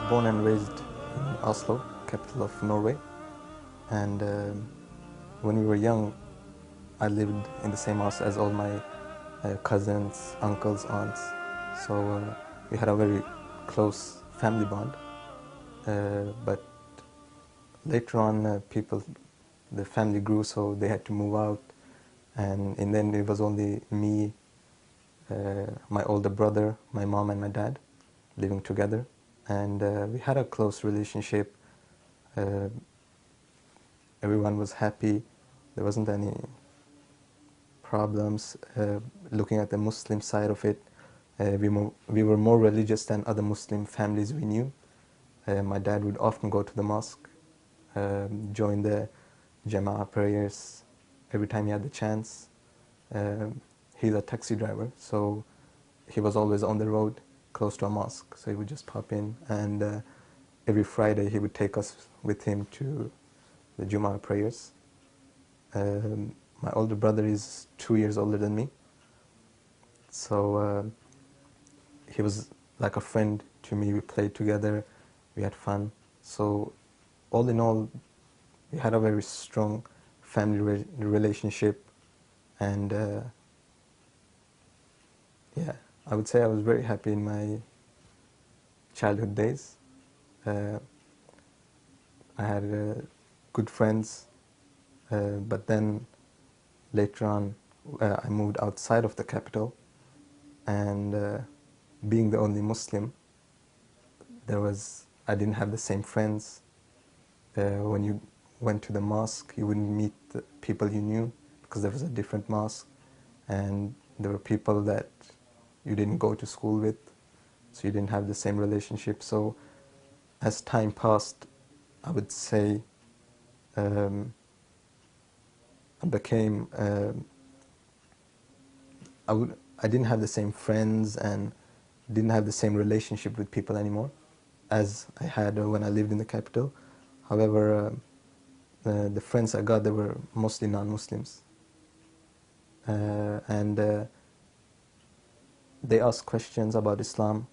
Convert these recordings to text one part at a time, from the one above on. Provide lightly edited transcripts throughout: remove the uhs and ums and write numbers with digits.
born and raised in Oslo, capital of Norway, and when we were young, I lived in the same house as all my cousins, uncles, aunts. So we had a very close family bond. But later on, the family grew, so they had to move out, and then it was only me, my older brother, my mom, and my dad living together, and we had a close relationship. Everyone was happy. There wasn't any problems. Looking at the Muslim side of it, we were more religious than other Muslim families we knew. My dad would often go to the mosque, join the Jama'ah prayers every time he had the chance. He's a taxi driver, so he was always on the road close to a mosque, so he would just pop in, and every Friday he would take us with him to the Jummah prayers. My older brother is 2 years older than me, so he was like a friend to me. We played together, we had fun. So all in all, we had a very strong family relationship, and yeah, I would say I was very happy in my childhood days. I had good friends, but then later on I moved outside of the capital, and being the only Muslim, I didn't have the same friends. When you went to the mosque, you wouldn't meet the people you knew because there was a different mosque, and there were people that you didn't go to school with, so you didn't have the same relationship. So as time passed, I would say I became I didn't have the same friends and didn't have the same relationship with people anymore as I had when I lived in the capital. However, the friends I got, they were mostly non-Muslims, and they asked questions about Islam,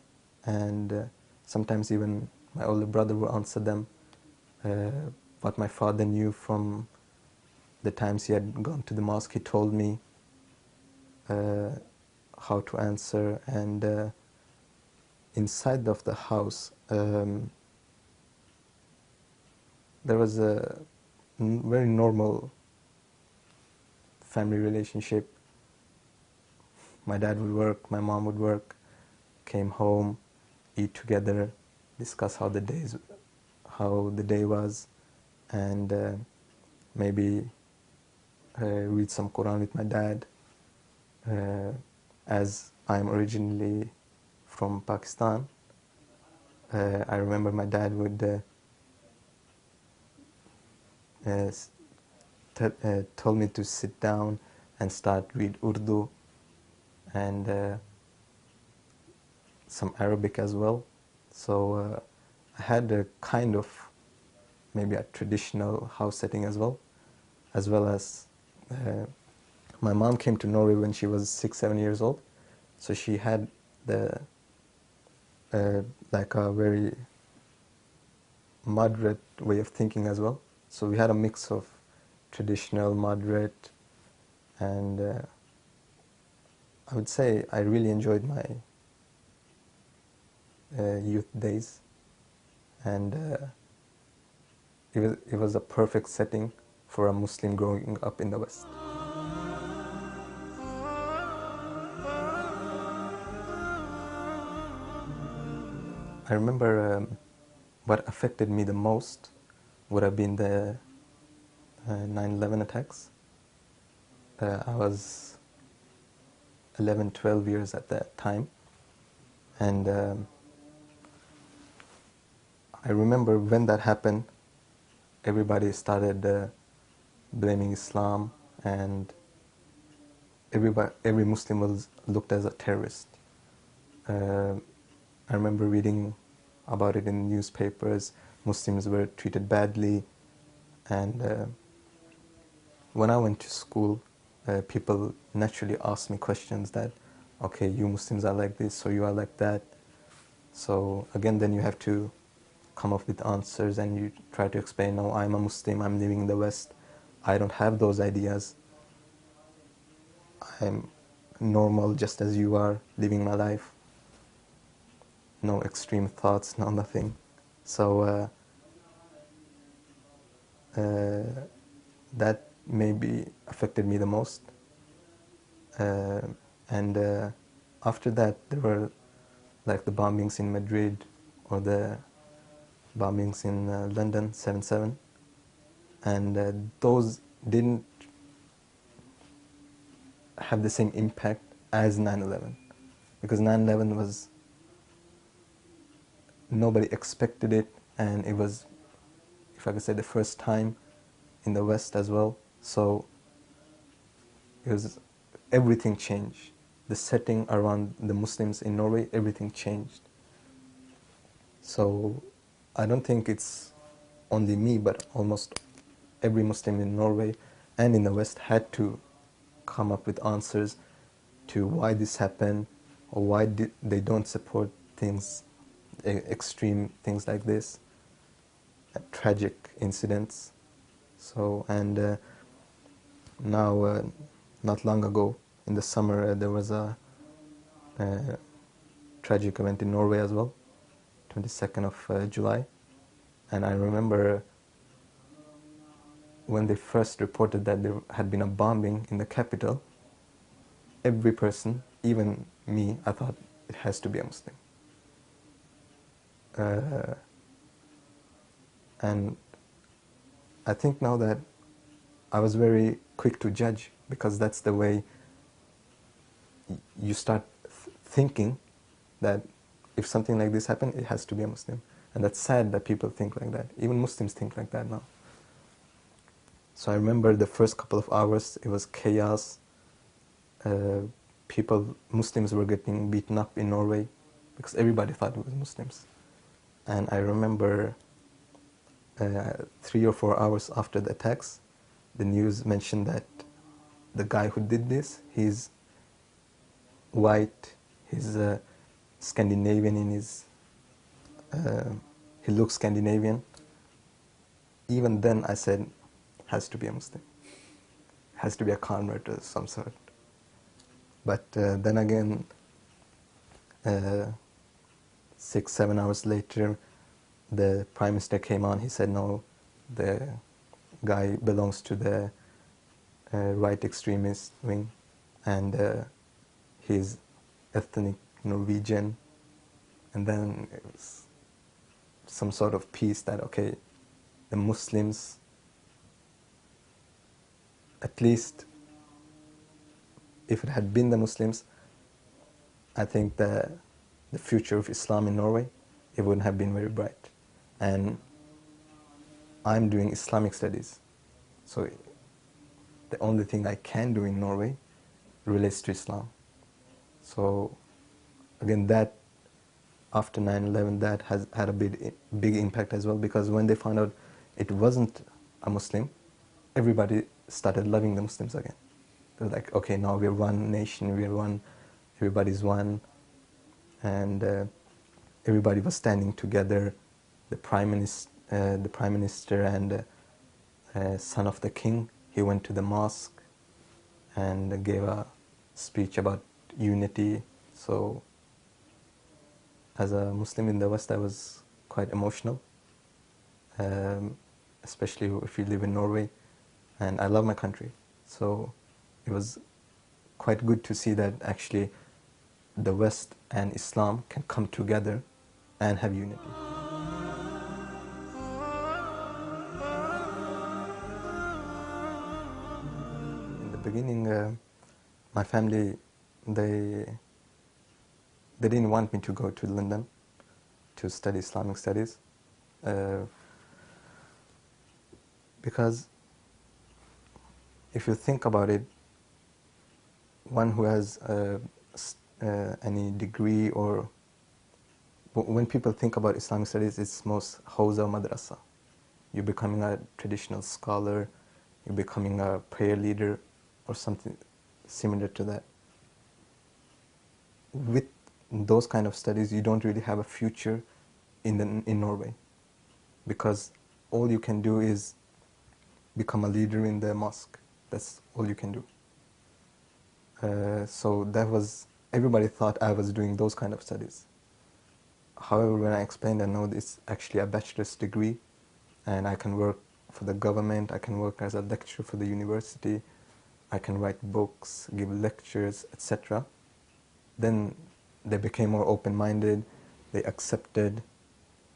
and sometimes even my older brother would answer them. What my father knew from the times he had gone to the mosque, he told me how to answer. And inside of the house, there was a very normal family relationship. My dad would work, my mom would work, came home, eat together, discuss how the day was, and maybe read some Quran with my dad. As I'm originally from Pakistan, I remember my dad would told me to sit down and start read Urdu and some Arabic as well. So I had a kind of maybe a traditional house setting as well as my mom came to Norway when she was 6-7 years old, so she had the like a very moderate way of thinking as well. So we had a mix of traditional, moderate, and I would say I really enjoyed my youth days, and it was a perfect setting for a Muslim growing up in the West. I remember what affected me the most would have been the 9/11 attacks. I was 11, 12 years at that time, and I remember when that happened, everybody started blaming Islam, and every Muslim was looked as a terrorist. I remember reading about it in newspapers. Muslims were treated badly, and when I went to school, people naturally asked me questions that, okay, you Muslims are like this, so you are like that. So again, then you have to come up with answers and you try to explain, no, I'm a Muslim, I'm living in the West, I don't have those ideas, I'm normal just as you are, living my life, no extreme thoughts, no nothing. So that maybe affected me the most. And after that, there were like the bombings in Madrid or the bombings in London, 7/7, and those didn't have the same impact as 9/11, because 9/11 was, nobody expected it, and it was, if I could say, the first time in the West as well. So it was, everything changed. The setting around the Muslims in Norway, everything changed. So I don't think it's only me, but almost every Muslim in Norway and in the West had to come up with answers to why this happened, or why they don't support things, extreme things like this, tragic incidents. So, and now, not long ago, in the summer, there was a tragic event in Norway as well, 22nd of July. And I remember when they first reported that there had been a bombing in the capital, every person, even me, I thought it has to be a Muslim. And I think now that I was very quick to judge, because that's the way you start thinking that if something like this happened, it has to be a Muslim. And that's sad that people think like that. Even Muslims think like that now. So I remember the first couple of hours, it was chaos. Muslims were getting beaten up in Norway because everybody thought it was Muslims. And I remember 3 or 4 hours after the attacks, the news mentioned that the guy who did this, he's white, he's Scandinavian in his, he looks Scandinavian. Even then I said, has to be a Muslim, has to be a convert of some sort. But then again, 6-7 hours later, the Prime Minister came on. He said, no, the guy belongs to the right extremist wing, and he's ethnic Norwegian. And then it was some sort of peace that, okay, the Muslims, at least if it had been the Muslims, I think the future of Islam in Norway, it wouldn't have been very bright. And I'm doing Islamic studies, so the only thing I can do in Norway relates to Islam. So again, that after 9/11, that has had a big impact as well, because when they found out it wasn't a Muslim, everybody started loving the Muslims again. They're like, okay, now we're one nation, we're one, everybody's one, and everybody was standing together. The Prime Minister and son of the king, he went to the mosque and gave a speech about unity. So as a Muslim in the West, I was quite emotional, especially if you live in Norway, and I love my country. So it was quite good to see that actually the West and Islam can come together and have unity. In the beginning, my family, they didn't want me to go to London to study Islamic studies, because if you think about it, one who has any degree, or when people think about Islamic studies, it's most hawza madrasa. You're becoming a traditional scholar, you're becoming a prayer leader, or something similar to that. With those kind of studies, you don't really have a future in Norway. because all you can do is become a leader in the mosque. That's all you can do. So that was, everybody thought I was doing those kind of studies. However, when I explained, I know it's actually a bachelor's degree, and I can work for the government, I can work as a lecturer for the university, I can write books, give lectures, etc. Then they became more open-minded. They accepted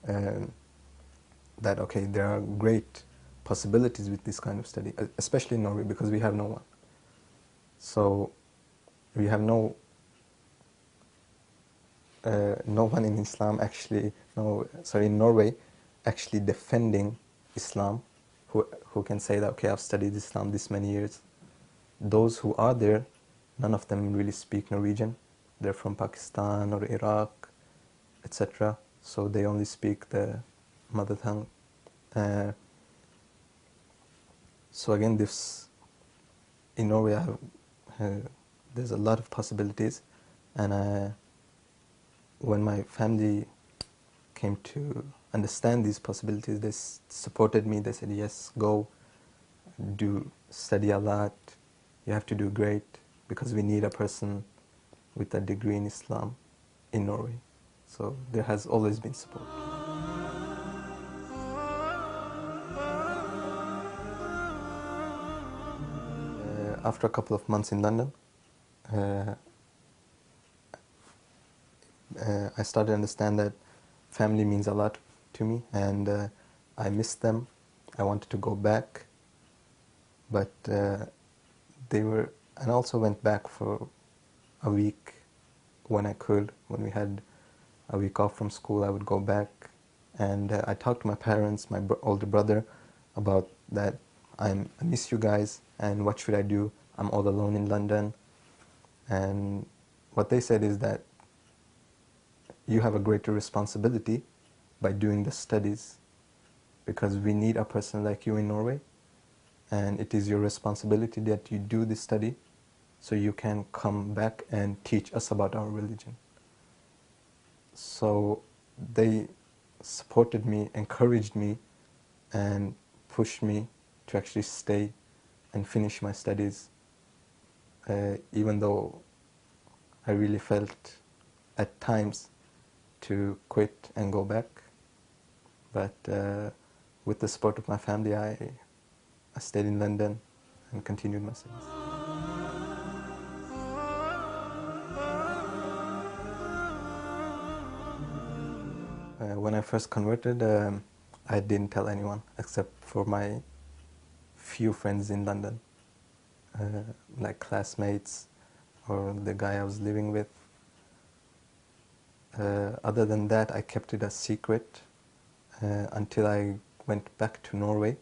that, okay, there are great possibilities with this kind of study, especially in Norway, because we have no one. So we have no one in Islam actually, in Norway, actually defending Islam, who can say that, okay, I've studied Islam this many years. Those who are there, none of them really speak Norwegian. They're from Pakistan or Iraq, etc. So they only speak the mother tongue. So again, this, in Norway, there's a lot of possibilities, and when my family came to understand these possibilities, they supported me. They said, yes, go, study a lot, you have to do great, because we need a person with a degree in Islam in Norway. So there has always been support. After a couple of months in London, I started to understand that family means a lot to me, and I missed them. I wanted to go back, but and I also went back for a week when I could. When we had a week off from school, I would go back, and I talked to my parents, my older brother, about that. I miss you guys, and what should I do? I'm all alone in London. And what they said is that you have a greater responsibility by doing the studies, because we need a person like you in Norway, and it is your responsibility that you do this study so you can come back and teach us about our religion. So they supported me, encouraged me, and pushed me to actually stay and finish my studies, even though I really felt at times to quit and go back. But with the support of my family, I stayed in London and continued my studies. When I first converted, I didn't tell anyone except for my few friends in London, like classmates or the guy I was living with. Other than that, I kept it a secret until I went back to Norway,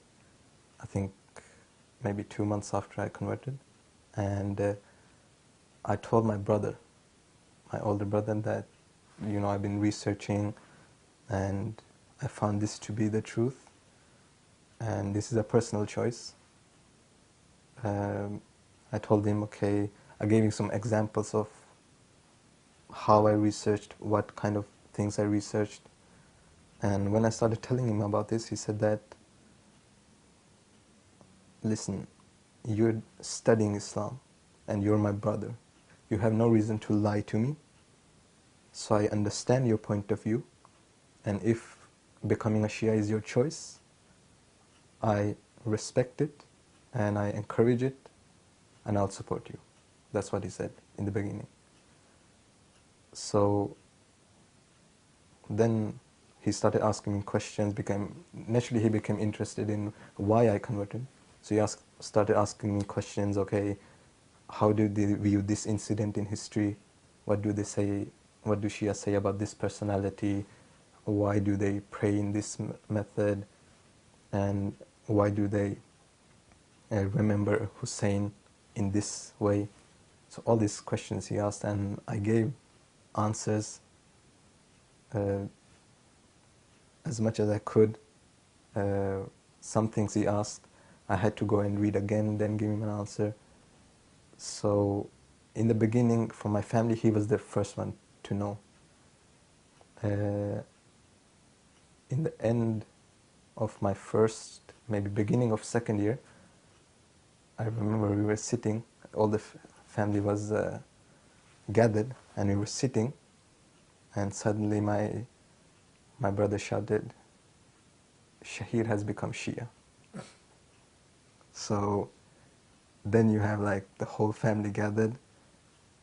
I think maybe 2 months after I converted. And I told my brother, my older brother, that, I've been researching and I found this to be the truth, and this is a personal choice. I told him, okay, I gave him some examples of how I researched, what kind of things I researched. And when I started telling him about this, he said that, listen, you're studying Islam and you're my brother. You have no reason to lie to me. So I understand your point of view. And if becoming a Shia is your choice, I respect it and I encourage it, and I'll support you. That's what he said in the beginning. So then he started asking me questions, naturally he became interested in why I converted. So he started asking me questions, okay, how do they view this incident in history? What do they say, what do Shia say about this personality? Why do they pray in this method? And why do they remember Hussein in this way? So all these questions he asked, and I gave answers as much as I could. Some things he asked, I had to go and read again, then give him an answer. So in the beginning, for my family, he was the first one to know. In the end, of my first, maybe beginning of second year, I remember we were sitting, all the family was gathered, and we were sitting, and suddenly my brother shouted, "Shaheer has become Shia." So then you have like the whole family gathered,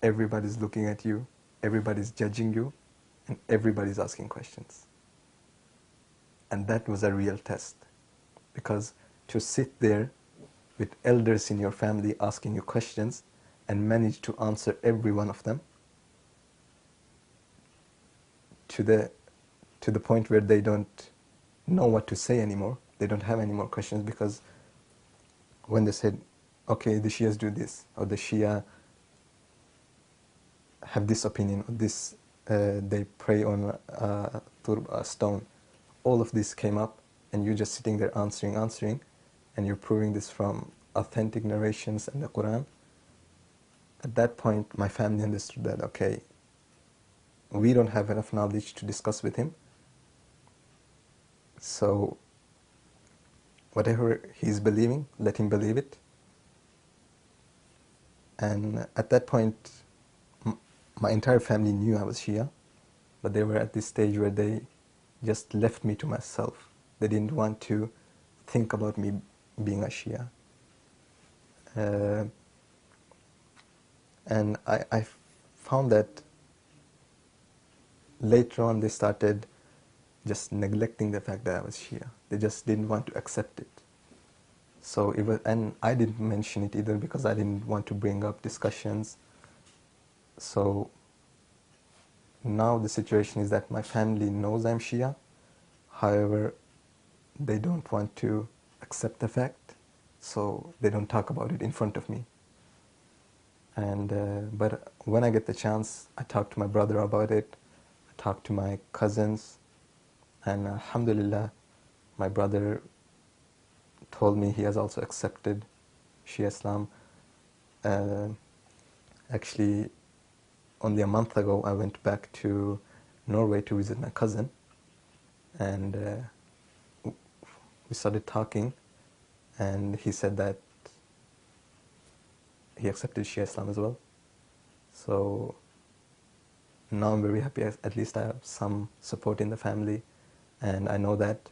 everybody's looking at you, everybody's judging you, and everybody's asking questions. And that was a real test, because to sit there with elders in your family asking you questions and manage to answer every one of them to the point where they don't know what to say anymore. They don't have any more questions, because when they said, okay, the Shias do this, or the Shia have this opinion, or this, they pray on a stone, all of this came up, and you're just sitting there answering, and you're proving this from authentic narrations and the Quran. At that point, my family understood that, okay, we don't have enough knowledge to discuss with him, so whatever he's believing, let him believe it. And at that point, my entire family knew I was Shia, but they were at this stage where they just left me to myself. They didn't want to think about me being a Shia. And I found that later on they started just neglecting the fact that I was Shia. They just didn't want to accept it. So it was, and I didn't mention it either because I didn't want to bring up discussions. So now the situation is that my family knows I'm Shia. However, they don't want to accept the fact, so they don't talk about it in front of me. And but when I get the chance, I talk to my brother about it. I talk to my cousins, and alhamdulillah, my brother told me he has also accepted Shia Islam. Actually, only a month ago, I went back to Norway to visit my cousin, and we started talking, and he said that he accepted Shia Islam as well. So now I'm very happy, at least I have some support in the family, and I know that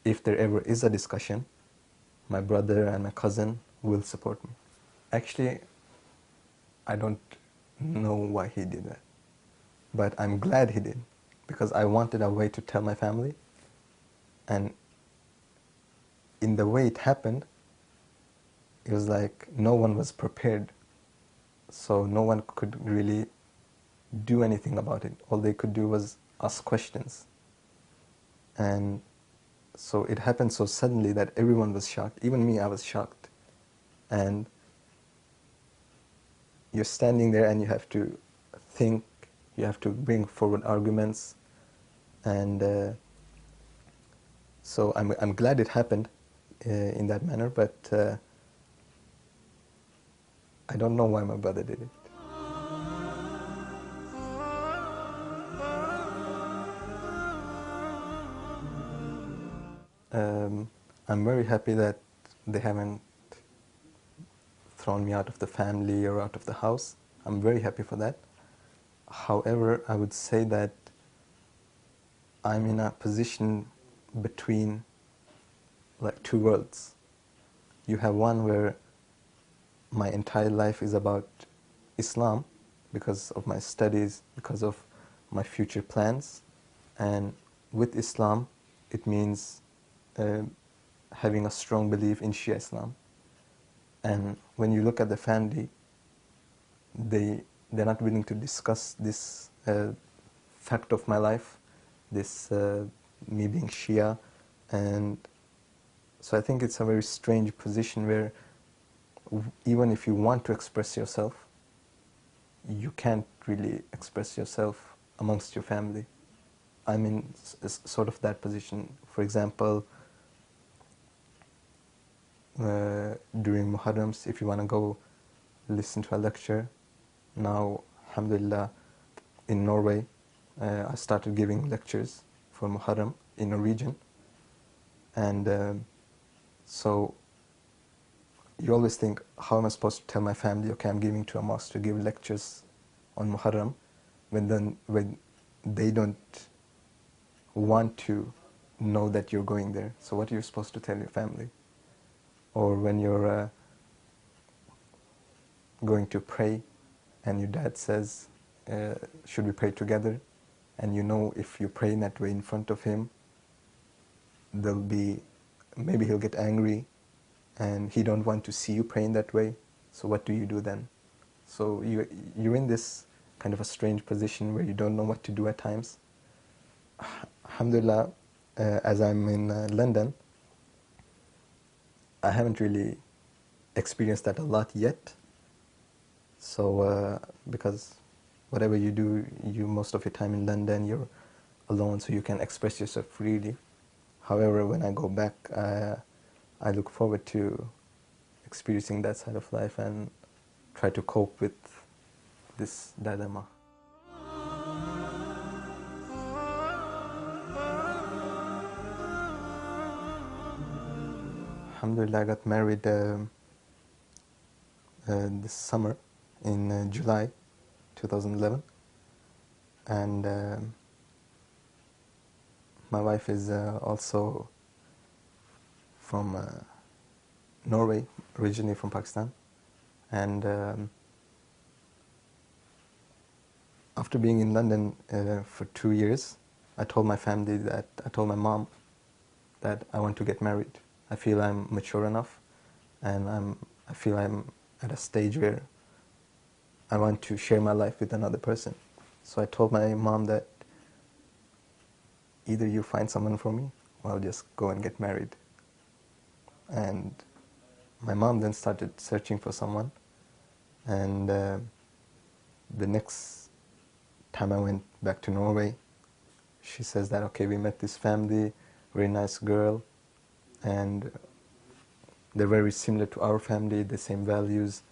if there ever is a discussion, my brother and my cousin will support me. Actually, I don't know why he did that, but I'm glad he did, because I wanted a way to tell my family, and in the way it happened, it was like no one was prepared, so no one could really do anything about it. All they could do was ask questions. And so it happened so suddenly that everyone was shocked. Even me, I was shocked. And you're standing there and you have to think, you have to bring forward arguments. And so I'm glad it happened in that manner, but I don't know why my brother did it. I'm very happy that they haven't thrown me out of the family or out of the house. I'm very happy for that. However, I would say that I'm in a position between like two worlds. You have one where my entire life is about Islam because of my studies, because of my future plans. And with Islam, it means having a strong belief in Shia Islam. And when you look at the family, they're not willing to discuss this fact of my life, this me being Shia. And so I think it's a very strange position where even if you want to express yourself, you can't really express yourself amongst your family. I'm in sort of that position. For example, during Muharrams, if you want to go listen to a lecture, now, alhamdulillah, in Norway, I started giving lectures for Muharram in Norwegian. And so you always think, how am I supposed to tell my family, okay, I'm giving to a mosque to give lectures on Muharram, when they don't want to know that you're going there. So what are you supposed to tell your family? Or when you're going to pray and your dad says, should we pray together? And you know if you pray in that way in front of him, maybe he'll get angry and he don't want to see you praying that way. So what do you do then? So you're in this kind of a strange position where you don't know what to do at times. Alhamdulillah, as I'm in London, I haven't really experienced that a lot yet. So because whatever you do, most of your time in London, you're alone, so you can express yourself freely. However, when I go back, I look forward to experiencing that side of life and try to cope with this dilemma. Alhamdulillah, I got married this summer in July 2011, and my wife is also from Norway, originally from Pakistan. And after being in London for 2 years, I told my mom that I want to get married. I feel I'm mature enough, and I feel I'm at a stage where I want to share my life with another person. So I told my mom that either you find someone for me, or I'll just go and get married. And my mom then started searching for someone, and the next time I went back to Norway, she says that, okay, we met this family, very nice girl, and they're very similar to our family, the same values,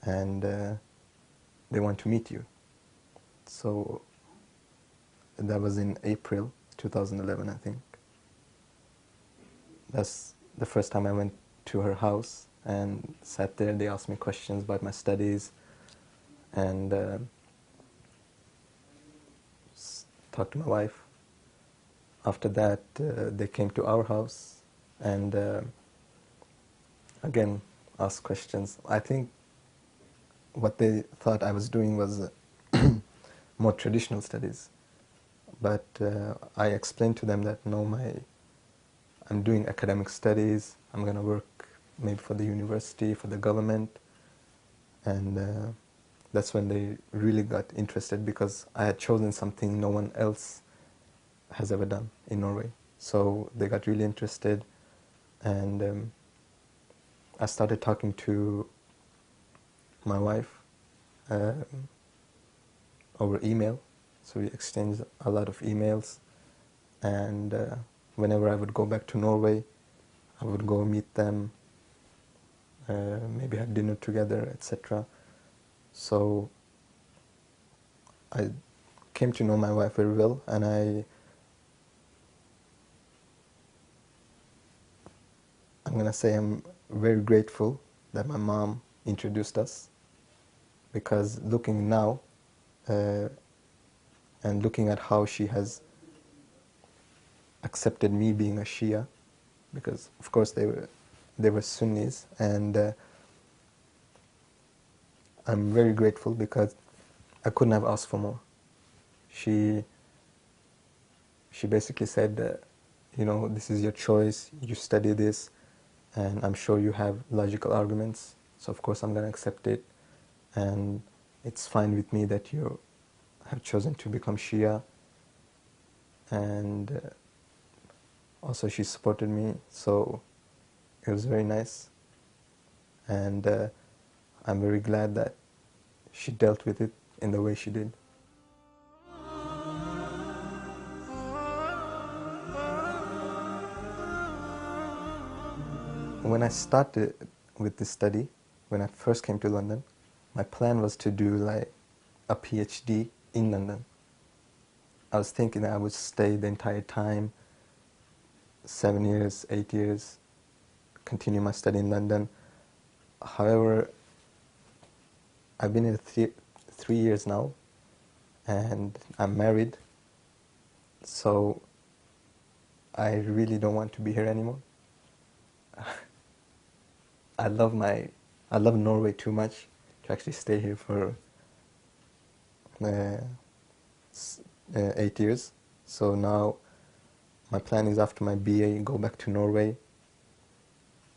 and they want to meet you. So that was in April 2011, I think. That's the first time I went to her house and sat there. They asked me questions about my studies, and talked to my wife. After that, they came to our house and again asked questions. I think what they thought I was doing was more traditional studies, but I explained to them that no, I'm doing academic studies. I'm going to work maybe for the university, for the government, and that's when they really got interested, because I had chosen something no one else has ever done in Norway. So they got really interested, and I started talking to my wife over email. So we exchanged a lot of emails, and whenever I would go back to Norway, I would go meet them, maybe have dinner together, etc. So I came to know my wife very well, and I'm going to say I'm very grateful that my mom introduced us, because looking now and looking at how she has accepted me being a Shia, because of course they were Sunnis, and I'm very grateful because I couldn't have asked for more. She basically said, this is your choice, you study this, and I'm sure you have logical arguments, so of course I'm going to accept it, and it's fine with me that you have chosen to become Shia. And also she supported me, so it was very nice, and I'm very glad that she dealt with it in the way she did. When I started with this study, when I first came to London, my plan was to do like a PhD in London. I was thinking that I would stay the entire time, 7 years, 8 years, continue my study in London. However, I've been here 3 years now, and I'm married, so I really don't want to be here anymore. I love Norway too much to actually stay here for uh, 8 years. So now my plan is after my BA, go back to Norway,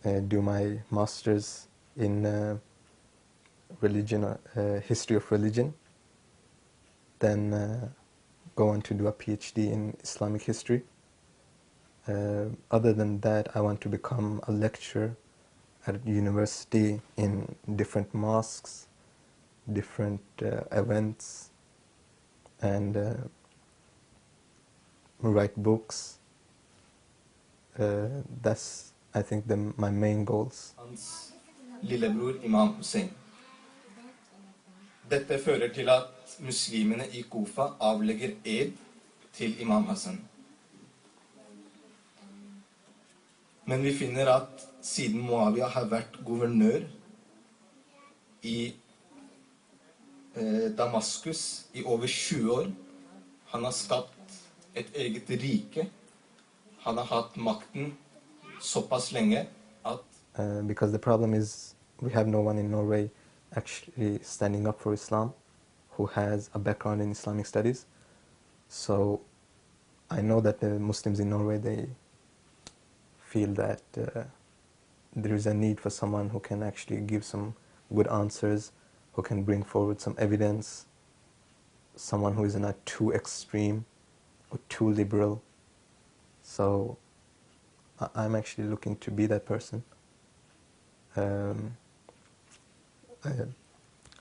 do my master's in religion, history of religion, then go on to do a PhD in Islamic history. Other than that, I want to become a lecturer at university in different mosques, different events, and write books. That's, I think, my main goals. Hans lillebror Imam Hussein. Dette fører til at muslimene i Kufa avlegger ed til Imam Hassan. Men vi finner at siden Muawiyah har vært guvernør i Damaskus i over 20 år, han har skapt et eget rike, han har hatt makten såpass lenge at because the problem is we have no one in Norway actually standing up for Islam who has a background in Islamic studies. So I know that the Muslims in Norway, they feel that there is a need for someone who can actually give some good answers, who can bring forward some evidence, someone who is not too extreme or too liberal. So I'm actually looking to be that person. I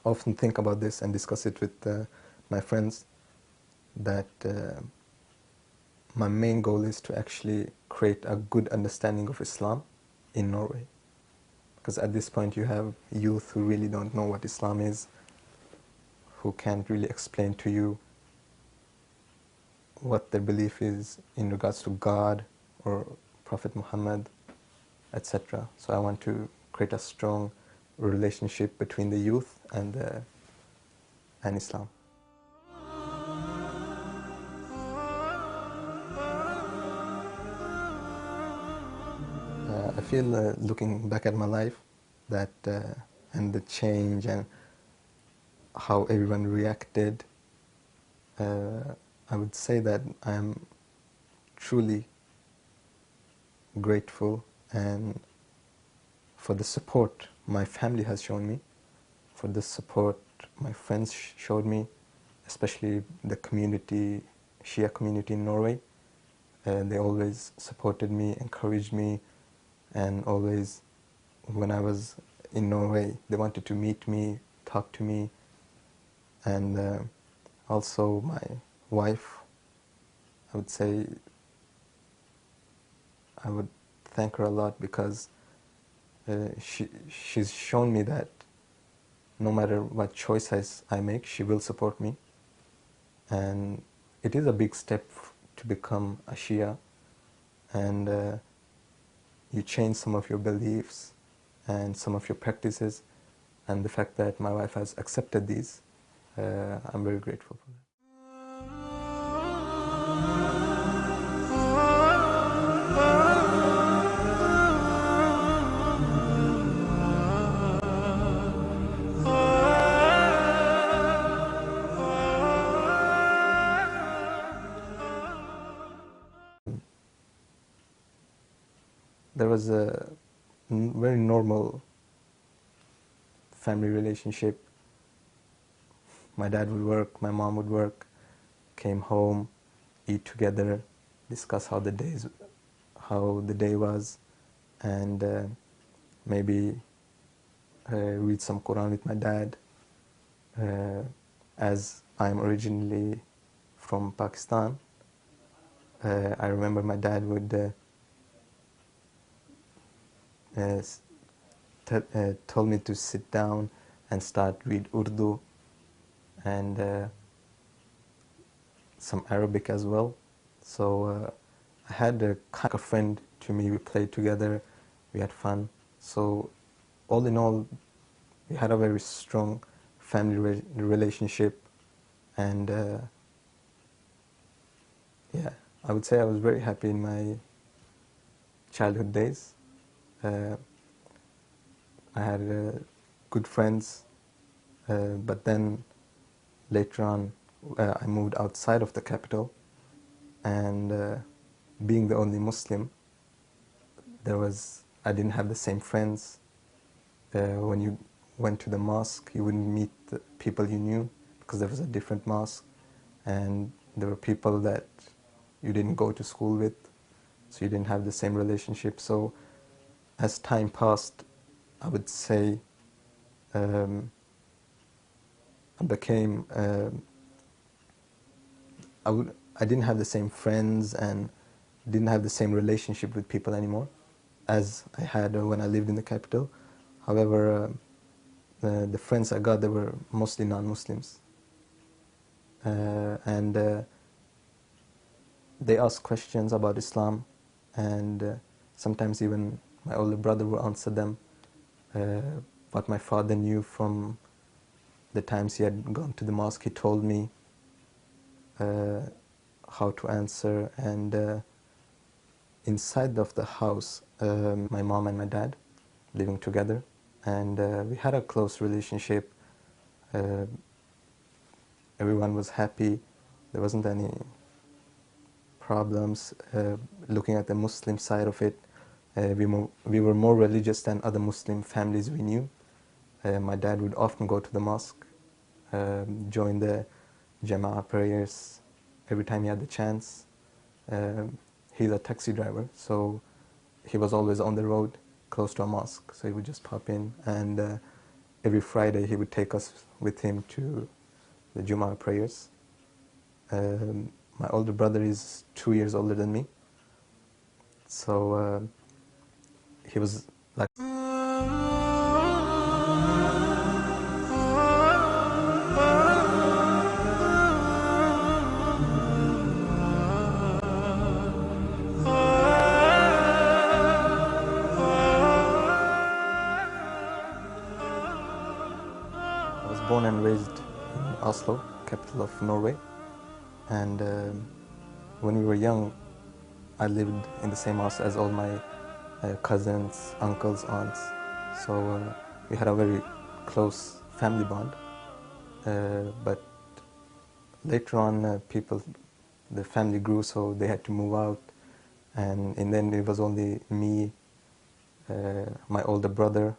often think about this and discuss it with my friends, that my main goal is to actually create a good understanding of Islam in Norway. Because at this point you have youth who really don't know what Islam is, who can't really explain to you what their belief is in regards to God or Prophet Muhammad, etc. So I want to create a strong relationship between the youth and Islam. I feel, looking back at my life, that and the change and how everyone reacted, I would say that I am truly grateful and for the support my family has shown me, for the support my friends showed me, especially the community, Shia community in Norway. They always supported me, encouraged me, and always, when I was in Norway, they wanted to meet me, talk to me, and also my wife. I would say I would thank her a lot, because she's shown me that no matter what choices I make, she will support me. And it is a big step to become a Shia, and you change some of your beliefs and some of your practices, and the fact that my wife has accepted these, I'm very grateful for that. There was a very normal family relationship. My dad would work, my mom would work, came home, eat together, discuss how the day was, and maybe read some Quran with my dad. As I'm originally from Pakistan, I remember my dad would told me to sit down and start read Urdu and some Arabic as well. So I had a kind of friend to me. We played together, we had fun. So all in all, we had a very strong family relationship, and yeah, I would say I was very happy in my childhood days. Uh, I had good friends, but then later on I moved outside of the capital, and being the only Muslim, I didn't have the same friends. When you went to the mosque, you wouldn't meet the people you knew because there was a different mosque, and there were people that you didn't go to school with, so you didn't have the same relationship. So as time passed, I would say um, I became I didn't have the same friends and didn't have the same relationship with people anymore as I had when I lived in the capital. However, the friends I got, they were mostly non-Muslims, and they asked questions about Islam, and sometimes even my older brother would answer them. What my father knew from the times he had gone to the mosque, he told me uh, how to answer. And inside of the house, my mom and my dad living together, and we had a close relationship. Uh, Everyone was happy. There wasn't any problems. Looking at the Muslim side of it, we were more religious than other Muslim families we knew. My dad would often go to the mosque, join the Jama'ah prayers every time he had the chance. He's a taxi driver, so he was always on the road close to a mosque, so he would just pop in, and every Friday he would take us with him to the Jumu'ah prayers. My older brother is 2 years older than me, so he was like I was born and raised in Oslo, capital of Norway, and when we were young, I lived in the same house as all my cousins, uncles, aunts. So we had a very close family bond. But later on, the family grew, so they had to move out, and then it was only me, my older brother,